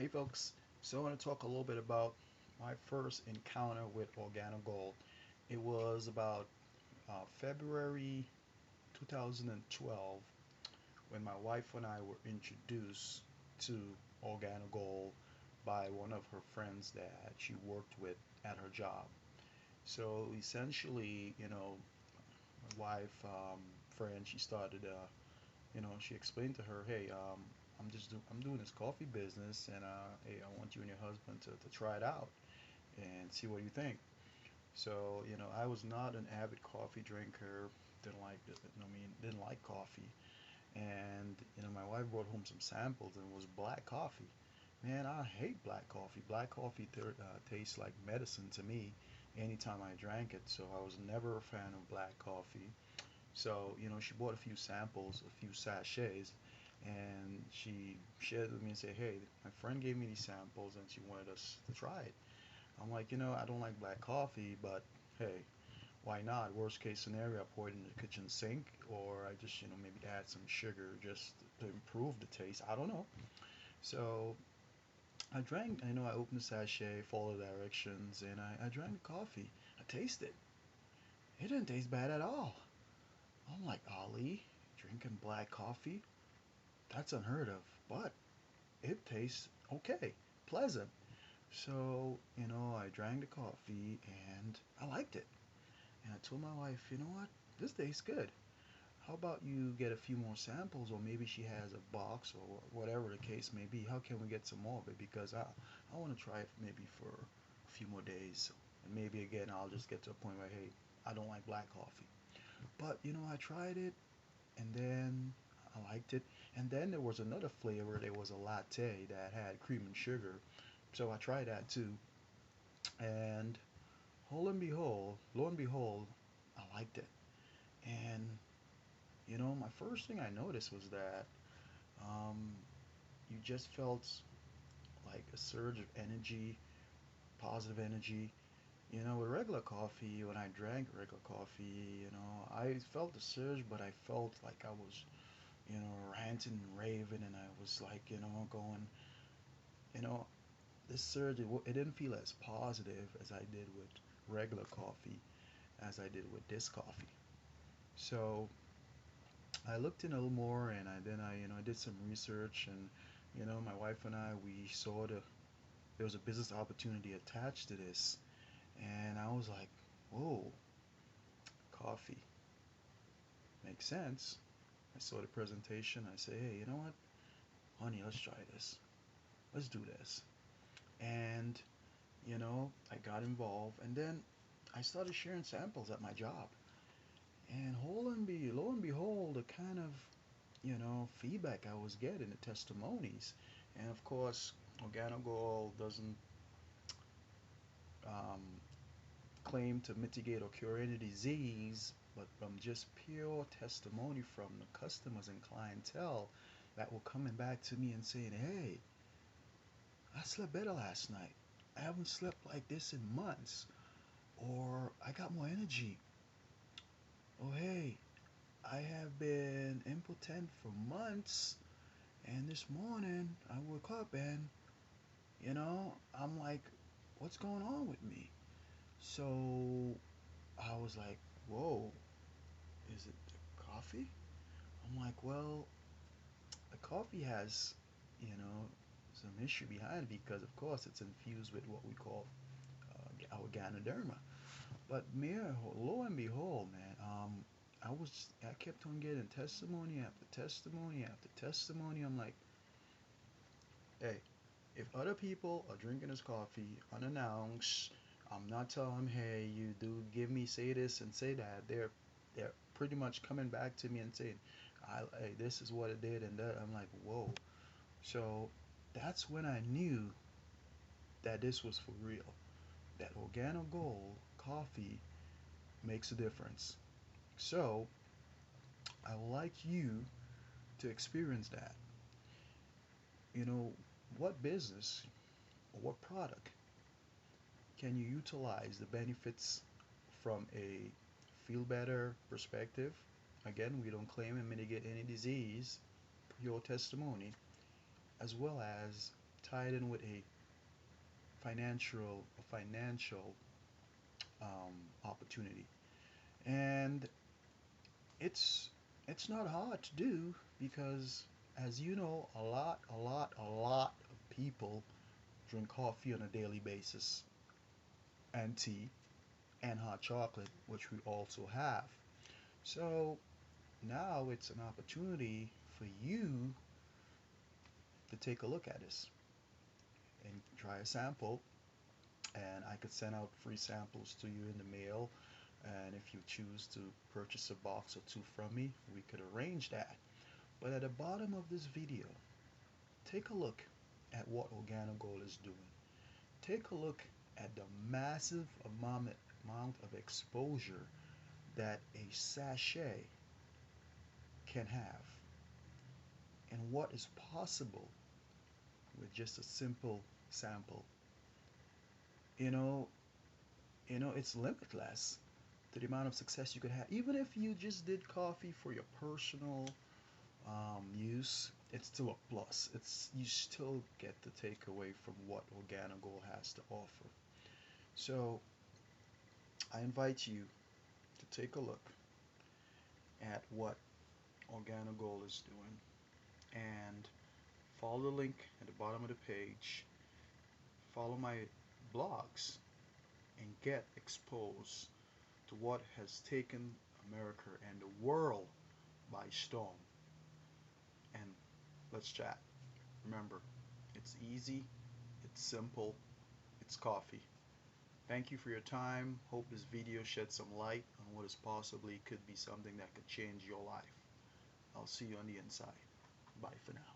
Hey folks, so I want to talk a little bit about my first encounter with Organogold. It was about February 2012 when my wife and I were introduced to Organogold by one of her friends that she worked with at her job. So essentially, my wife, friend, she started she explained to her, hey, I'm doing this coffee business, and hey, I want you and your husband to try it out and see what you think. So, I was not an avid coffee drinker, didn't like coffee, and my wife brought home some samples, and it was black coffee. Man, I hate black coffee. Black coffee tastes like medicine to me anytime I drank it, so I was never a fan of black coffee. So, she bought a few samples, a few sachets, and she shared with me and said, hey, my friend gave me these samples and she wanted us to try it. I'm like, I don't like black coffee, but hey, why not? Worst case scenario, I pour it in the kitchen sink, or I just, maybe add some sugar just to improve the taste. I don't know. So I drank, I opened the sachet, followed the directions, and I drank the coffee. I tasted it. It didn't taste bad at all. I'm like, Ali, drinking black coffee? That's unheard of. But it tastes okay, pleasant. So, I drank the coffee and I liked it. And I told my wife, you know what? This tastes good. How about you get a few more samples, or maybe she has a box or whatever the case may be. How can we get some more of it? Because I want to try it maybe for a few more days. And maybe again, I'll just get to a point where, hey, I don't like black coffee. But, I tried it and then I liked it. And then there was another flavor. There was a latte that had cream and sugar. So I tried that too. And lo and behold, I liked it. And my first thing I noticed was that um, you just felt like a surge of energy, positive energy. With regular coffee, when I drank regular coffee, I felt the surge, but I felt like I was, ranting and raving, and I was like, going, you know, this surge, it didn't feel as positive as I did with regular coffee, as I did with this coffee. So I looked in a little more, and I did some research, and my wife and I, we saw there was a business opportunity attached to this, and I was like, whoa, coffee makes sense. I saw the presentation. I say, hey, you know what, honey, let's try this. Let's do this. And I got involved, and then I started sharing samples at my job. And lo and behold, the kind of feedback I was getting, the testimonies, and of course, Organogold doesn't um, claim to mitigate or cure any disease, but from just pure testimony from the customers and clientele that were coming back to me and saying, "Hey, I slept better last night. I haven't slept like this in months," or "I got more energy." "Oh, hey, I have been impotent for months, and this morning I woke up and I'm like, what's going on with me?" So I was like, whoa, is it the coffee? I'm like, well, the coffee has, you know, some issue behind it because, of course, it's infused with what we call our Ganoderma. But lo and behold, man, I kept on getting testimony after testimony after testimony. I'm like, hey, if other people are drinking this coffee unannounced, I'm not telling them, hey, you do give me say this and say that. They're pretty much coming back to me and saying, hey, this is what it did and that. I'm like, whoa. So that's when I knew that this was for real. That Organogold coffee makes a difference. So I would like you to experience that. You know, what business or what product can you utilize the benefits from a feel better perspective? Again, we don't claim and mitigate any disease, pure testimony, as well as tied in with a financial opportunity. And it's it's not hard to do because, as you know, a lot of people drink coffee on a daily basis, and tea, and hot chocolate, which we also have. So now it's an opportunity for you to take a look at this and try a sample. And I could send out free samples to you in the mail. And if you choose to purchase a box or two from me, we could arrange that. But at the bottom of this video, take a look at what Organogold is doing. Take a look at the massive amount of exposure that a sachet can have, and what is possible with just a simple sample. You know, it's limitless to the amount of success you could have. Even if you just did coffee for your personal use, it's still a plus. It's you still get to take away from what Organogold has to offer. So I invite you to take a look at what Organogold is doing and follow the link at the bottom of the page. Follow my blogs and get exposed to what has taken America and the world by storm. And let's chat. Remember, it's easy, it's simple, it's coffee. Thank you for your time. Hope this video shed some light on what is possibly could be something that could change your life. I'll see you on the inside. Bye for now.